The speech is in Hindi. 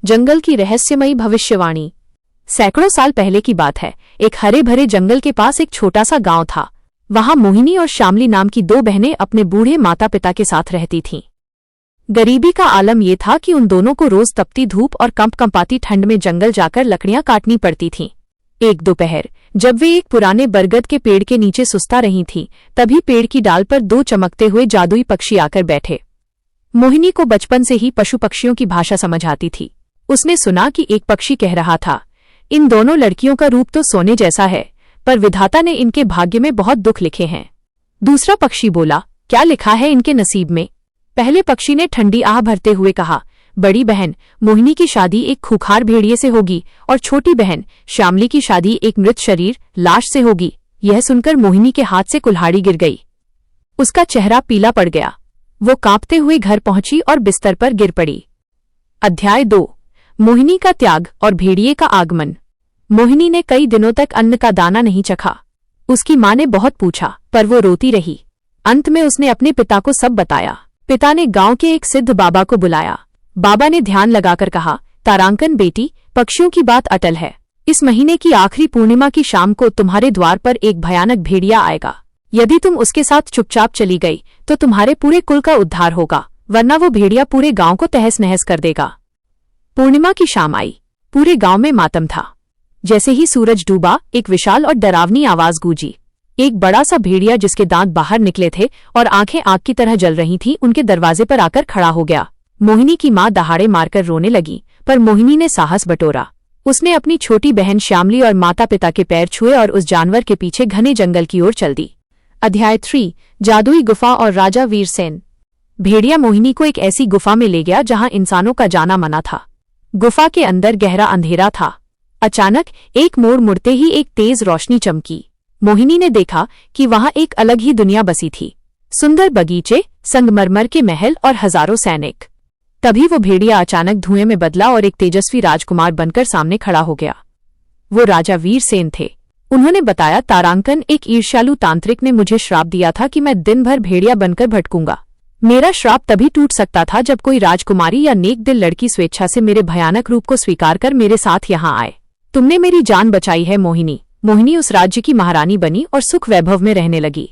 जंगल की रहस्यमयी भविष्यवाणी। सैकड़ों साल पहले की बात है। एक हरे भरे जंगल के पास एक छोटा सा गांव था। वहां मोहिनी और श्यामली नाम की दो बहनें अपने बूढ़े माता पिता के साथ रहती थीं। गरीबी का आलम यह था कि उन दोनों को रोज तपती धूप और कंपकंपाती ठंड में जंगल जाकर लकड़ियां काटनी पड़ती थीं। एक दोपहर जब वे एक पुराने बरगद के पेड़ के नीचे सुस्ता रही थीं, तभी पेड़ की डाल पर दो चमकते हुए जादुई पक्षी आकर बैठे। मोहिनी को बचपन से ही पशु पक्षियों की भाषा समझ आती थी। उसने सुना कि एक पक्षी कह रहा था, इन दोनों लड़कियों का रूप तो सोने जैसा है, पर विधाता ने इनके भाग्य में बहुत दुख लिखे हैं। दूसरा पक्षी बोला, क्या लिखा है इनके नसीब में? पहले पक्षी ने ठंडी आह भरते हुए कहा, बड़ी बहन मोहिनी की शादी एक खूंखार भेड़िए से होगी और छोटी बहन श्यामली की शादी एक मृत शरीर लाश से होगी। यह सुनकर मोहिनी के हाथ से कुल्हाड़ी गिर गई। उसका चेहरा पीला पड़ गया। वो कांपते हुए घर पहुंची और बिस्तर पर गिर पड़ी। अध्याय 2। मोहिनी का त्याग और भेड़िए का आगमन। मोहिनी ने कई दिनों तक अन्न का दाना नहीं चखा। उसकी माँ ने बहुत पूछा, पर वो रोती रही। अंत में उसने अपने पिता को सब बताया। पिता ने गांव के एक सिद्ध बाबा को बुलाया। बाबा ने ध्यान लगाकर कहा, तारांकन बेटी, पक्षियों की बात अटल है। इस महीने की आखिरी पूर्णिमा की शाम को तुम्हारे द्वार पर एक भयानक भेड़िया आएगा। यदि तुम उसके साथ चुपचाप चली गई तो तुम्हारे पूरे कुल का उद्धार होगा, वरना वो भेड़िया पूरे गांव को तहस नहस कर देगा। पूर्णिमा की शाम आई। पूरे गांव में मातम था। जैसे ही सूरज डूबा, एक विशाल और डरावनी आवाज गूंजी। एक बड़ा सा भेड़िया जिसके दांत बाहर निकले थे और आंखें आग की तरह जल रही थीं, उनके दरवाजे पर आकर खड़ा हो गया। मोहिनी की माँ दहाड़े मारकर रोने लगी, पर मोहिनी ने साहस बटोरा। उसने अपनी छोटी बहन श्यामली और माता पिता के पैर छुए और उस जानवर के पीछे घने जंगल की ओर चल दी। अध्याय 3। जादुई गुफा और राजा वीरसेन। भेड़िया मोहिनी को एक ऐसी गुफा में ले गया जहां इंसानों का जाना मना था। गुफा के अंदर गहरा अंधेरा था। अचानक एक मोड़ मुड़ते ही एक तेज रोशनी चमकी। मोहिनी ने देखा कि वहां एक अलग ही दुनिया बसी थी। सुंदर बगीचे, संगमरमर के महल और हजारों सैनिक। तभी वो भेड़िया अचानक धुएं में बदला और एक तेजस्वी राजकुमार बनकर सामने खड़ा हो गया। वो राजा वीरसेन थे। उन्होंने बताया, तारांकन, एक ईर्ष्यालु तांत्रिक ने मुझे श्राप दिया था कि मैं दिन भर भेड़िया बनकर भटकूंगा। मेरा श्राप तभी टूट सकता था जब कोई राजकुमारी या नेक दिल लड़की स्वेच्छा से मेरे भयानक रूप को स्वीकार कर मेरे साथ यहाँ आए। तुमने मेरी जान बचाई है मोहिनी। मोहिनी उस राज्य की महारानी बनी और सुख वैभव में रहने लगी।